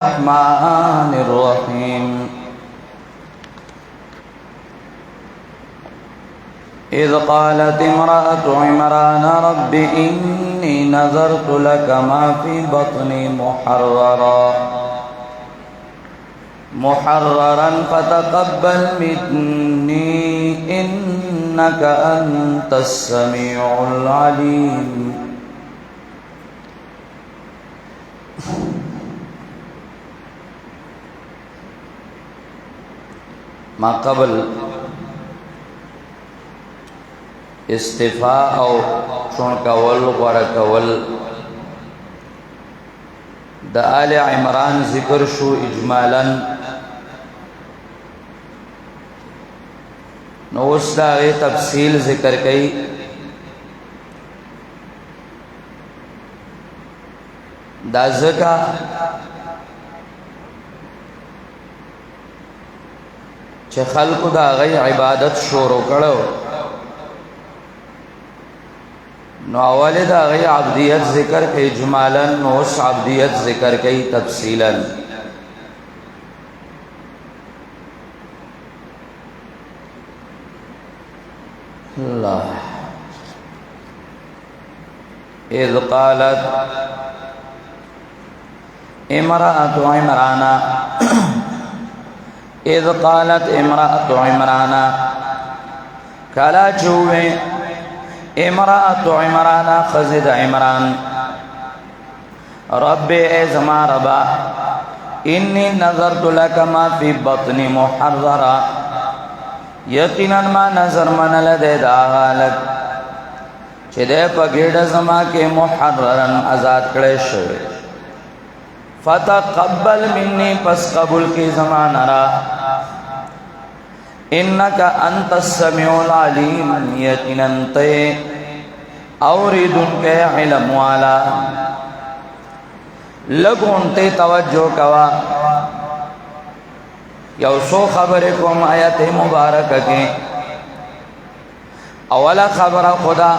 الرحمن الرحيم إذ قالت امرأة عمران رب إني نذرت لك ما في بطني محررا فتقبل مني إنك أنت السميع العليم. ما قبل استفاء او چون کول غوړه کول د آل عمران ذکر شو اجمالا. نو اوس دا تفصیل ذکر کړي. دا ځکه چې خلق دا غي عبادت شروع کړو، نو اول دا غي عبدیت ذکر کوي اجمالا، نو اس عبدیت ذکر کوي تفصیلا. اللہ اذ قالت امرأة عمران اذ قالت امرأة عمران کلا چوے امرأة عمران خزد عمران رب اے زما ربا انی نظرت لك ما فی بطنی محررا یقینا ما نظر من لدے دا غالت چھ دے پا گیڑ زما کے محررن آزاد کڑے شوے فتقبل منی پس قبول کی زمان را انکا انت السمیع العلیم یقیناً تے اوریدن کے علم والا. لگون تے توجہ کوا یو سو خبرکم آیت مبارک کے اولا خبر خدا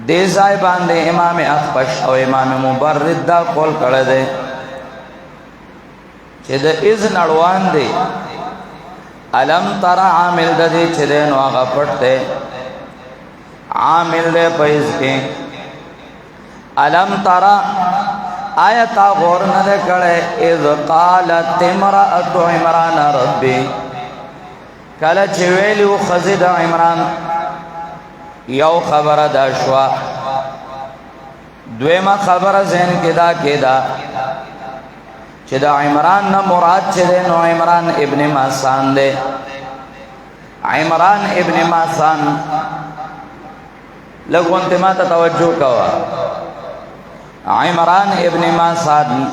دے زائی باندے امام اخبش او امام مبرد دا قول کردے چھ دے اذن اڑوان دے علم ترا عامل دے چھ دے نو آغا پڑھتے عامل دے پیز کے علم ترا آیتا غور ندے کڑے اذ قالت امرأة عمران ربی کلا چویلیو خزد عمران یو خبر دا شوا. دویمہ خبر ذہن کدا چھ دا عمران نا مراد چھ دے نو عمران ابن ماسان دے. عمران ابن ماسان لگو انتماتا توجہ کوا. عمران ابن ماسان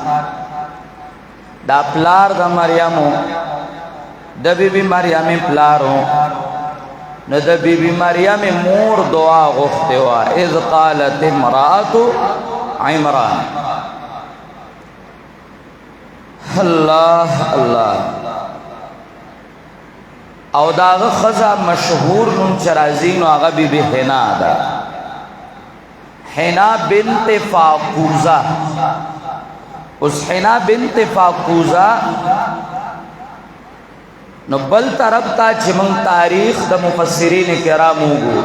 دا پلار دا مریمو دا بی بی مریم پلارو نو دا بی بی مریم مور دعا غفتے ہوا اذ قالت امرأة عمران. اللہ اللہ او داغ خزا مشہور نون چرازین و آغا بی بی حنا دا حنا بنت فاقوزہ. اس حنا بنت فاقوزہ نو بل طرف تا چمن تاریخ دا مفسرین کرامو گو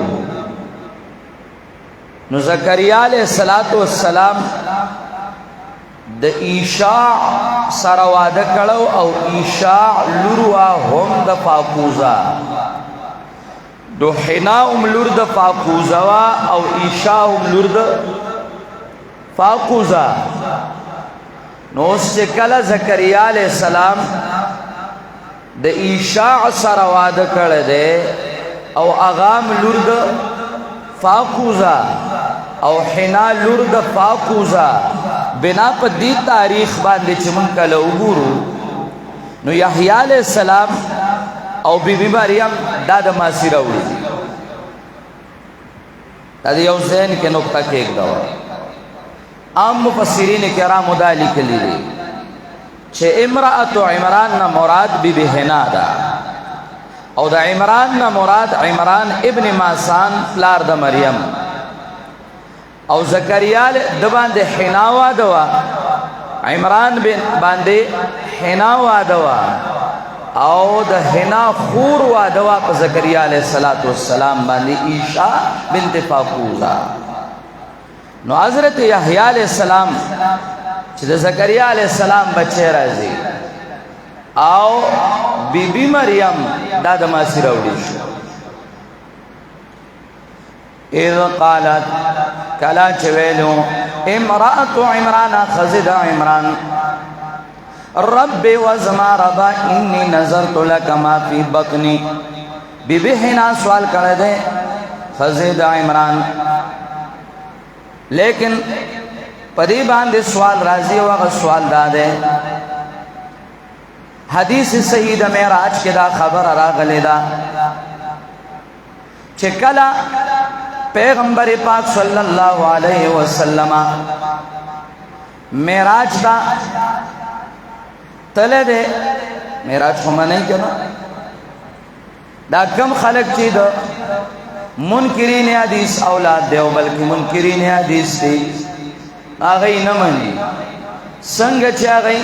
نو زکریا علیہ السلام دا عیشاء سرواد کڑو او عیشاء لروا هم دا فاقوزا دو حنا لر دا فاقوزا او عیشاء لر دا فاقوزا. نو اس سے کلا زکریا علیہ السلام دا عیشاء سرواد کڑ دے او اغام لرد فاقوزا او حنا لرد فاقوزا بنا پا دی تاریخ باندے چمن کلا عبورو نو یحییٰ علیہ السلام او بی بی مریم دادا ماسی روڑی دادا یو ذہن کے نکتہ کیک دوا. عام مفسرین کرام دا لکلی دی چھے امرأة عمران نا مراد بی بی حنا دا او دا عمران نا مراد عمران ابن ماسان پلار دا مریم او زکریا دبان دے حناوا دوا عمران بن باندې حنا واده وا او د حنا خور واده وا په زکریا علیه السلام باندې عیشا بنت فاقوزا. نو حضرت یحیی علیہ السلام چې د زکریا علیہ السلام بچی راځي او بی بی مریم دا د ماسی راوړي شو. اذ قالت کلا چې ویلو امرأة عمران خزد عمران رب وزما ربا انی نظرت لك ما فی بطنی. بی بی حنا سوال کړی دی خزد عمران، لیکن پدی باندې سوال راځي او هغه سوال دا دی حدیث صحیح د معراج کې دا خبر راغلی دا چې کله پیغمبر پاک صلی الله علیه وسلم معراج دا تله دے. معراج خو منئ کنه دا کم خلق چې د منکرین حدیث اولاد دی او بلکې منکرین حدیث دی هغه نه مني. څنګه چې هغه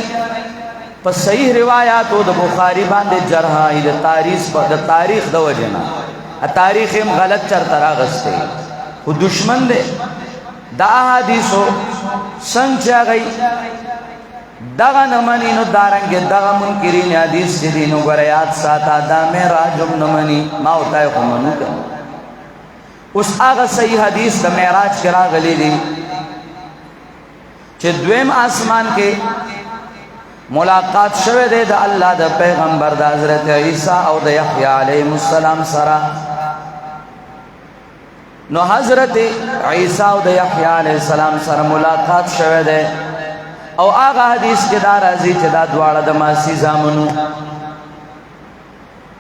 په صحیح روایتو د بخاری باندې جرح د تاریخ د وجنه تاریخ هم غلط چرته راغسته خو دشمن دی دا حدیثو څنګه چې هغه دغه نه مني نو دارنګ دغه منکرین حدیث چې دي نو ګوره یاد ساته دا معراج هم نه مني ما وتای خو منو کنه. اوس هغه صحیح حدیث د معراج کې راغلی دی چې دویم آسمان کې ملاقات شوه دی د الله د پیغمبر د حضرت عیسی او د یحیی علیه السلام سره. نو حضرت عیسی او د یحیی علیه السلام سره ملاقات شوه دی او هغه حدیث کې دا راځي چې دا دواړه د ماسی زامنو.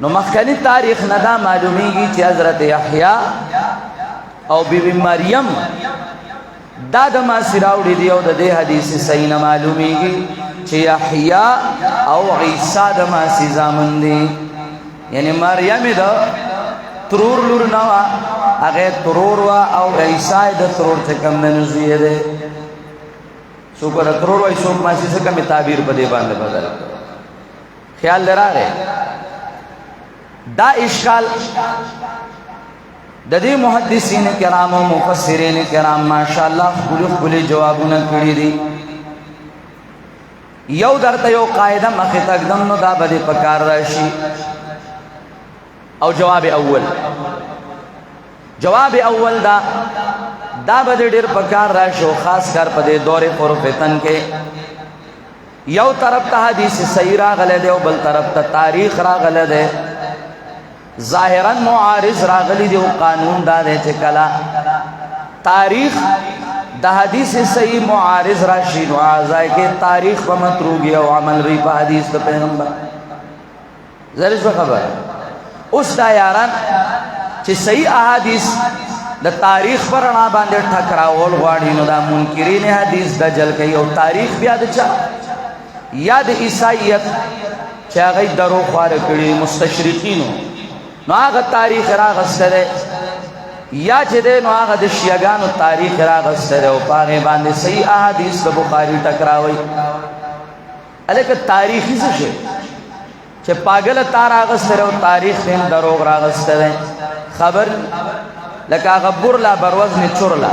نو مخکنی تاریخ نه دا معلومیږي چې حضرت یحیی او بی بی مریم دا د ماسی راوړي دی او د دې حدیث صحیح نه معلومیږي چې یحیی او عیسی د ماسی زامن دي. یعنی مریم د ترور لور نه وا هغه ترور وا او عیسی د ترور څخه کم نه زیه ده. څوک د ترور وای څوک ماسی څخه کم تعبیر په دې باندې بدل خیال لراغه. دا اشکال د دې محدثین کرام او مفسرین کرام ماشاءالله خپل جوابونه کړی دي. یو درته یو قاعده مخه تقدم نو دا به پکار راشي. او جواب اول دا به ډیر پکار راشي خاص کر په دې دور پر فتن کې. یو طرف ته حدیث صحیح راغله دی او بل طرف ته تاریخ راغله دی. ظاهرا معارض راغلی دی او قانون دا دی چې کلا تاریخ د حدیث صحیح معارض راشي نو ځای کې تاریخ په متروګي او عمل ری په حدیث د پیغمبر زری څه خبر. اوس دا یاران چې صحیح احادیث د تاریخ پر نه باندې ټکراول غواړي نو دا منکرین حدیث د جل کوي او تاریخ بیا د چا یاد عیسایت چې هغه درو خوار کړي مستشرقینو نو هغه تاریخ راغسته یا چې د نو هغه د شیعاګانو تاریخ راغسته او پاغه باندې صحیح احادیث د بخاری ټکراوي. الکه تاریخي څه شي چې پاگل تار راغسته او تاریخ هم دروغ راغسته خبر لکه هغه برلا بروزن چورلا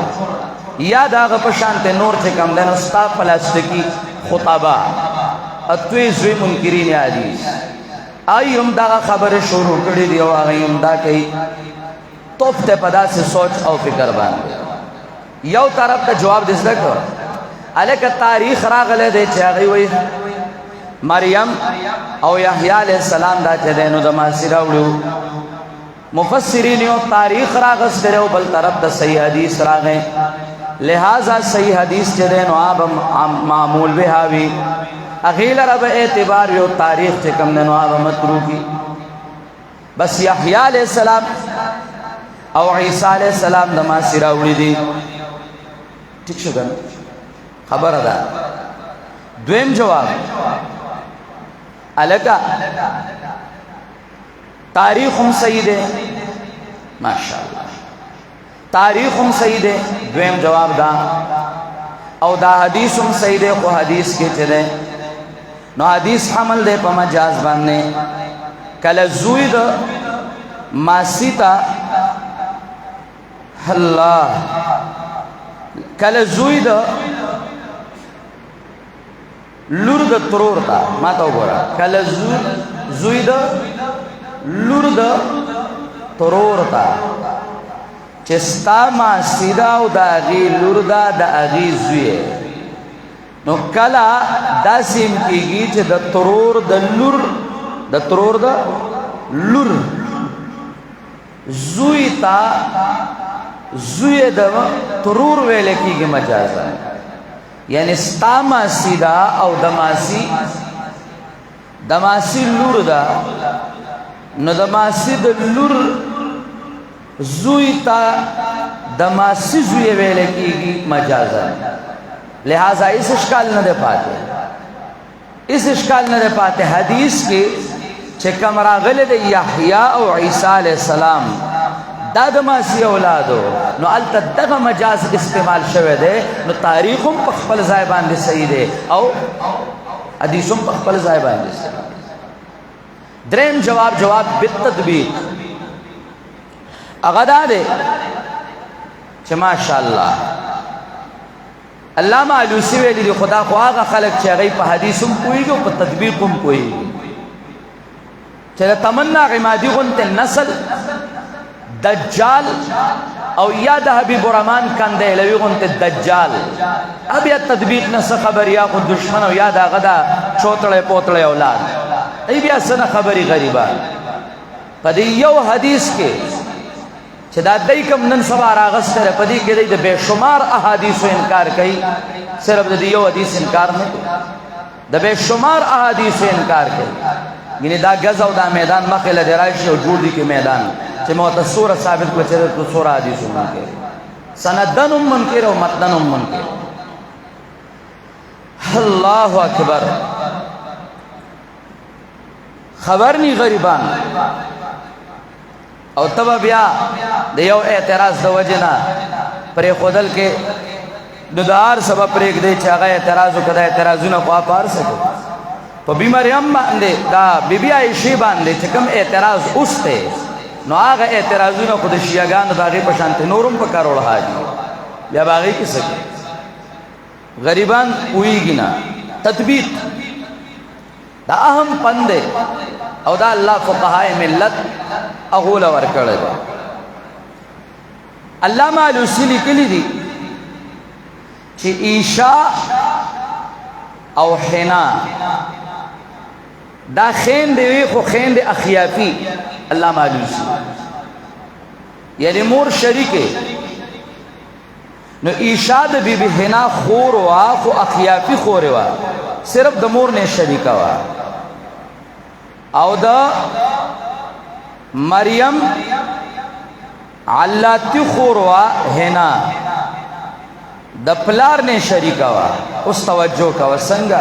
یا داغه په شانت نور چې کم دنو ستا پلاستیکی خطبه اتوی زوی منکرین حدیث ایم دا خبر شروع کړی دی او هغه هم دا کوي توپ ته پدا سے سوچ او فکر باندې. یو طرف ته جواب دسته کو الکه تاریخ راغله دی چې هغه وی مریم او یحیی علیہ السلام دا چې دینو د ماسیرا وړو مفسرین یو تاریخ راغسته او بل طرف ته صحیح حدیث راغې. لہذا صحیح حدیث چې دینو اب معمول به هاوی اغیل رب اعتبار یو تاریخ چې کم دنو اب متروکی. بس یحیی علیہ السلام او عیسی علیہ السلام د ماسیرا وړي دي. ٹھیک شو کنه خبر ادا. دویم جواب الکا تاریخ هم صحیح ده ماشاءاللہ تاریخ هم صحیح ده. دویم جواب دا او دا حدیث هم صحیح دے خو حدیث کې چې ده نو حدیث حمل دے په مجاز باندې کله زوی د ماسی تا الله کله زوی د لور د ترور تا ما ته وګوره کله زوی د لور د ترور تا چې ستا ماسی دا او د هغې لور دا د هغې زوی نو کله داسې هم کېږي چې د ترور د لور زوی تا زوی د ترور ویل کېږي مجازا یعنی ستا ماسی دا او د ماسی لور دا نو د ماسی د لور زوی تا د ماسی زوی ویل کېږي مجازا لہذا اس اشکال نہ دے پاتے حدیث کی چکم راغل دے یحییٰ او عیسیٰ علیہ السلام دا دماسی اولادو نو علتا دغا مجاز استعمال شوه دے نو تاریخم پخپل زائبان دے صحیح دے او حدیثم پخپل زائبان دے صحیح درین جواب بالتدبیق اغدا دے چھ ماشاءاللہ علامہ علوسی ویلی دی خدا خو آغا خلق چه غی پا حدیثم پوئیگی و پا تطبیقم پوئیگی چه تمنا غمادی غنت نسل دجال او یا دا حبیب رمان کنده لوی غنت دجال اب یا تطبیق نسا خبر یا خود دشمن او یا دا غدا چوتڑے پوتڑے اولاد ای بیا سن خبری غریبا پا دی یو حدیث کے چې دا دای کوم نن سبا راغستره پدې کې د بے شمار احادیثو انکار کوي صرف د یو حدیث انکار نه کوي د بے شمار احادیثو انکار کوي یعنی دا غزا او دا میدان مخه له درایش او جوړ دي کې میدان چې متصور ثابت کړي چې د سور حدیثو منکر سندن منکر او متن منکر الله اکبر خبر نی غریبان او تب بیا د یو اعتراض د وجنا پرې خودل کې ددار سبب پرې کې چې هغه اعتراض وکړه اعتراضونه خو پار سکو په بیماریم باندې دا بیبي عائشہ باندې چې کوم اعتراض اوسته نو هغه اعتراضونه خو د شیعاګانو دغه په شانته نورم په کار وړه حاجی بیا باغی کې سکه غریبان ویږي نه تطبیق دا اهم پنده او دا الله فقهای ملت اغول ورکړه علامہ علوسی لیکلی دي چې عیشا او حنا دا خین دی خو خین دی اخیافی علامہ علوسی یعنی مور شریکه نو عیشا د بی بی حنا خور وا خو اخیافی خور وا صرف د مور نه شریکا وا او دا مریم علاتی خوروا حنا د پلار نے شریکا وا اس توجہ کا وسنگا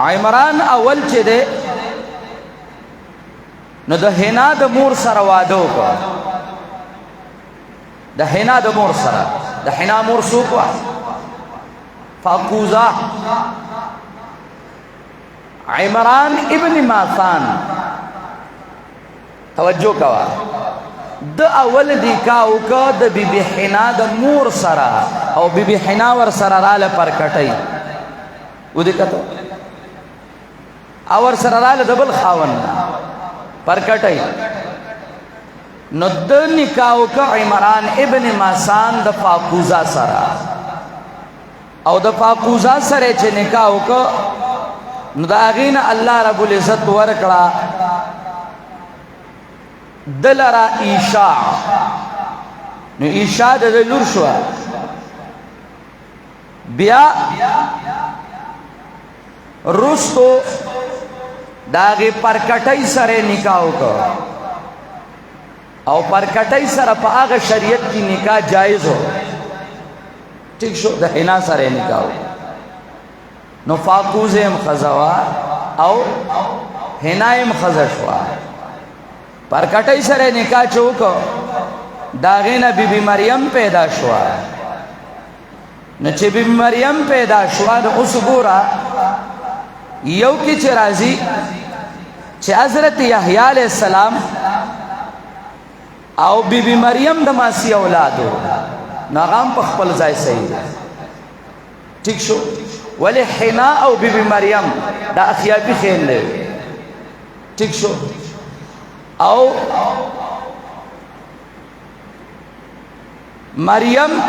عمران اول چه دے نو د حنا د مور سره وادو کا د حنا د مور سره د حنا مور سوکوا فاقوزا عمران ابن ماثان توجہ کوا د اول دیکاو کا د بی بی حنا د مور سرا او بی بی حنا ور سرا راله پر کټی و دې کته اور سرا راله دبل خاون پر کټی نو د نکاو کا عمران ابن ماثان د فاقوزا سرا او د فاقوزا سره چې نکاو کا نو دا غین الله رب العزت ورکړه دلرا عیشا نو عیشا د لور شو بیا رستو داغه پرکټای سره نکاح وکړه او پرکټای سره په هغه شریعت کې نکاح جایز هو ٹھیک شو د حنا سره نکاح نو فاقوزم خزوا او حنایم خزشوا پرکټای سره نکاح چوکو داغه نه بی بی مریم پیدا شوا نو چې بی مریم پیدا شوا د اوس ګورا یو کې چې راځي چې حضرت یحیی علیہ السلام او بی مریم د ماسی اولادو نغام په خپل ځای صحیح ده ٹھیک شو ولی حنا او بی مریم دا اخیابی خیل لے ٹھیک شو او مریم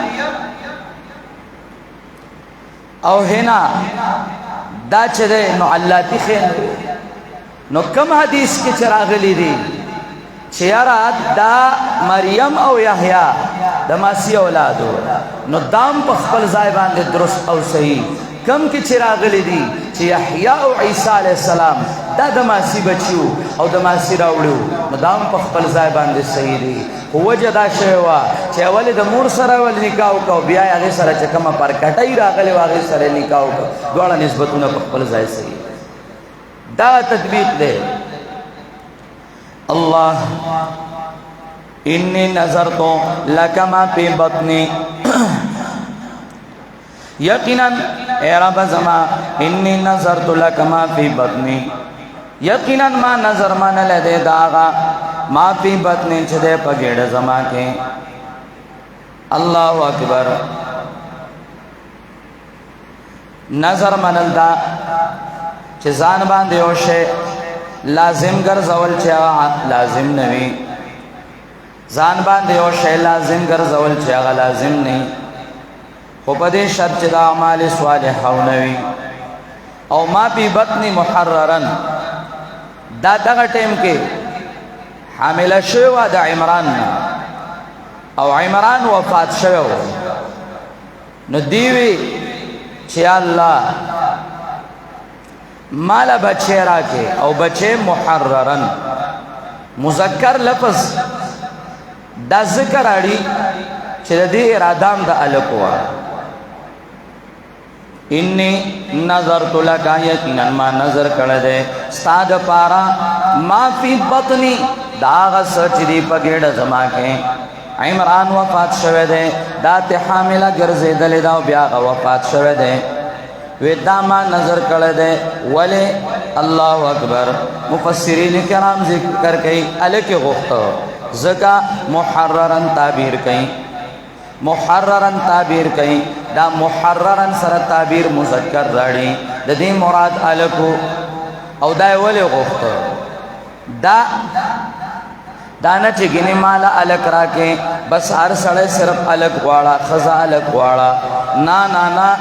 او حنا دا چدے نو اللہ تی خیل لے نو کم حدیث کی چراغلی دی چیارات دا مریم او یحییٰ دا ماسی اولادو نو دام پا خپل زائبان دے درست او صحیح کم کی چراغلی دی چی یحییٰ او عیسیٰ علیہ السلام دا دا ماسی بچیو او دا ماسی راوڑیو نو دام پا خپل زائبان دے صحیح دی وجہ دا شیوا چی اولی دا مور سر اولی نکاو کاو بیای آغی سر چکم پر کٹای راغلی و آغی سر نکاو کاو دوارا نسبتون پا خپل زائی صحیح دا تطبیق دے اللہ انی نظرتو لکما پی بطنی یقیناً اے رب زما انی نظرتو لکما پی بطنی یقیناً ما نظر من لدے داغا ما پی بطنی چھدے پگیڑ زما کے اللہ اکبر نظر من دا چزان باندے ہوشے لازم گر زول چیغا لازم نوی زان باندے او شے لازم گر زول چیغا لازم نہیں خوپدے شرط چدا عمال صالحہ نوی او ما پی بطنی محررن دا تغا ٹیم کے حامل شویو دا عمران او عمران وفات شویو نو دیوی چی اللہ مالا بچے راکے او بچے محررن مذکر لفظ دا ذکر آڑی چی دا دی ارادام دا علکوا انی نظرتو لکا یقیناً ما نظر کردے ستاد پارا ما فی بطنی دا آغا سچ دی پگیڑ زما کے عمران وفات شوے دے دا تحاملہ گرزے دلی دا بیاغا وفات شوے دے ویداما نظر کردے ولی اللہ اکبر مفسرین کرام ذکر کئی علیہ غفتو زکا محررن تعبیر کئی محررن تعبیر کئی دا محررن سر تعبیر مذکر راڑی دا دی مراد علکو او دا ولی غفتو دانا چگینی مالا علک راکے بس ہر سڑے صرف علک وارا خزا علک وارا نا نا نا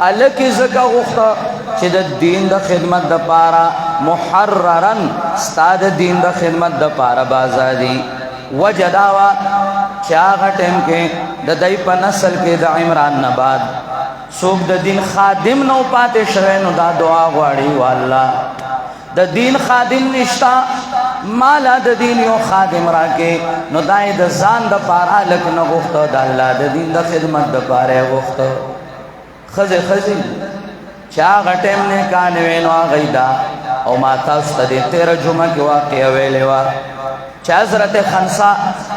علکی زکا غفتا چی دا دین دا خدمت دا پارا محررن ستا دا دین دا خدمت دا پارا بازادی وجداوا چاگا ٹیم کے دا دی پا نسل کے دا عمران نباد سوک دا دین خادم نو پاتے شوینو دا دعا غواری واللہ دا دین خادم نشتا مالا دا دین یو خادم راکے نو دائی دا زان دا پارا لکن غفتا دا اللہ دا دین دا خدمت دا پارے غفتا خزی چاگا ٹیم نے کانوینو آگئی دا او ما تاستا دے تیرا جمعہ کی واقعہ ویلیوا چا حضرت خنسا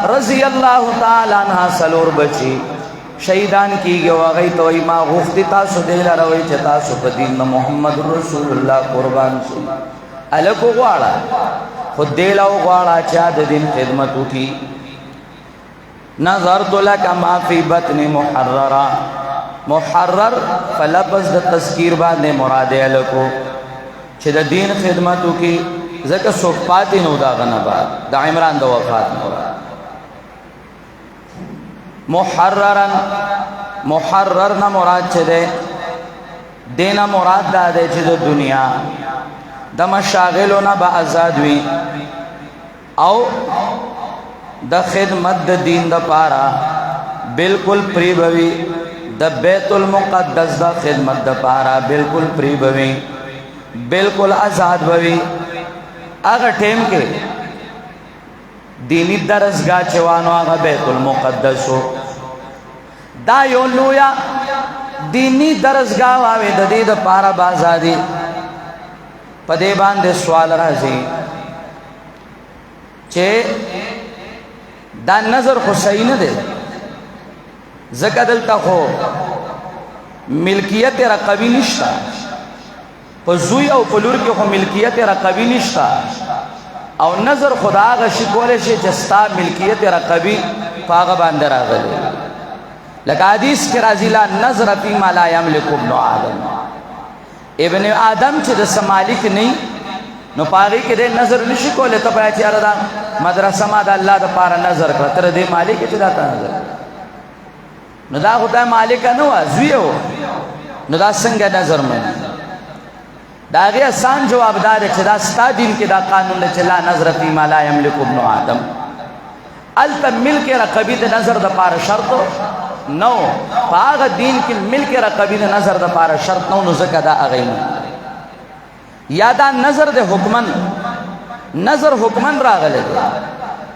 رضی اللہ تعالیٰ عنہ سلور بچی شہیدان کی گئے واغی تو ایما غفتی تاسو دیلا روی چا تاسو پا دین محمد رسول اللہ قربان شو علکو غوارا خود دیلا و غوارا چا دین خدمتو کی نظرتو لکا ما فی بطن محررہ محرر فلپس دا تذکیر باندے مراد علکو چا دین خدمتو کی ذکر صفاتی نو دا غنبات دا عمران دا وفات مراد محررن مراد چه دے دینا مراد دا دے چه دا دنیا دا مشاغلونا با ازادوی او دا خدمت دا دین دا پارا بالکل پریبوی دا بیت المقدس دا خدمت دا پارا بالکل پریبوی بالکل ازاد بوی آگا ٹیم کے دینی درسگاہ چوانو آگا بیت المقدس ہو دا یو لویا دینی درسگاہ واوی دا دی دا پارا بازادی پدے باندے سوال رازی چھے دا نظر خسین دے زکا دلتا خو ملکیت رقبی نشتا په زوی او په لور کې خو ملکیت رقبی نشتا او نظر خدا غشي کولای شي چې ستا ملکیت رقبی پاغه باندې راغلی لکه حدیث کې راځي لا نظر فيما لا يملك ابن آدم ابن آدم چې د سمالک نه نو پاغي کې د نظر نشي کولای ته پای چې اردا مدرسه ما د الله د پاره نظر کړ تر دې مالک چې دا نظر نو دا خدای مالک نه و زویو نو دا څنګه نظر مې دا غي آسان جواب دار چې دا ستا دین کې دا قانون دی چې لا نظر فيما لا يملك ابن آدم الته ملک رقبی د نظر د پاره شرط نو پاغه دین کې ملک رقبی د نظر د پاره شرط نو زکه دا اغین یا دا نظر د حکمن نظر حکمن راغله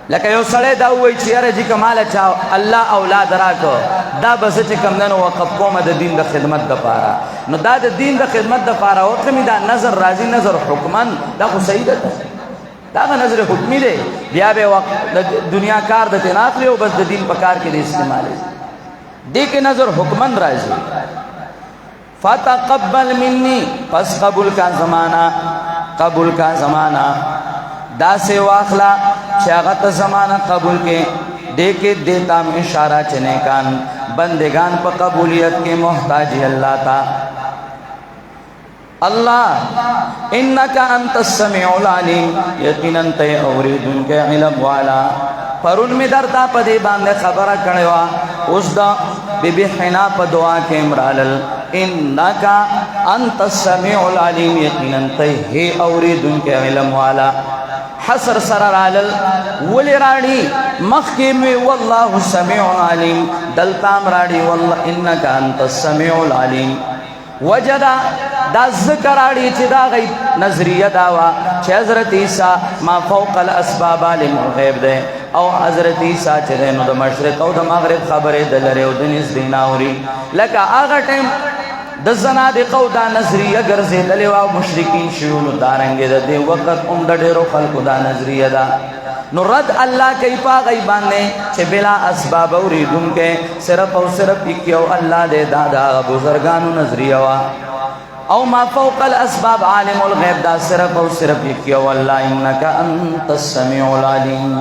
لکه یو سړی دا وایي چې یاره جی کماله چا الله اولاد راکو دا بس چې کم نه وقف کوم د دین د خدمت د پاره نو دا د دین د خدمت د پاره او کمی دا نظر راځي نظر حکمن دا خو صحیح ده دا نظر حکمی دی بیا به وخت د دنیا کار د تناقل او بس د دین په کار کې د استعمال دی کې نظر حکمن راځي فتقبل مني پس قبول کا زمانہ قبول کا زمانہ دا سے واخلا چاغت زمانہ قبول کے دیکھے دیتا میں اشارہ چنے کان بندگان پا قبولیت کے محتاجی اللہ تا اللہ انکا انت السمیع العلیم یقیناً تے اوریدن کے علم والا پرون میں درتا پا دے باندے خبرہ کڑوا اس دا بی بی حنا پا دعا کے امرالل انکا انت السمیع العلیم یقیناً تے ہی اوریدن کے علم والا حسر سرر علل ولی راڑی مخی میں واللہ سمیع علیم دلتام راڑی واللہ انکا انت السمیع العلیم وجدا دا ذکر راڑی چی دا غیب نظریہ داوا چی حضرت عیسیٰ ما فوق الاسباب علم غیب دے او حضرت عیسیٰ چی دے نو دا مشرق او دا مغرب خبر دلرے او دنیس دیناوری لکا آغا ٹیم د زنادقو دا نظریه ګرځېدلې وه او مشرکین شوي نو دارنګې د دې وخت هم د ډېرو خلکو دا نظریه ده نو رد الله کوي په هغوی باندې چې بلا اسباب اورېدونکی صرف او صرف یک یو الله دی دا د هغه بزرګانو نظریه وه او ما فوق الاسباب عالم الغیب دا صرف او صرف یک یو الله انک انت السمیع العلیم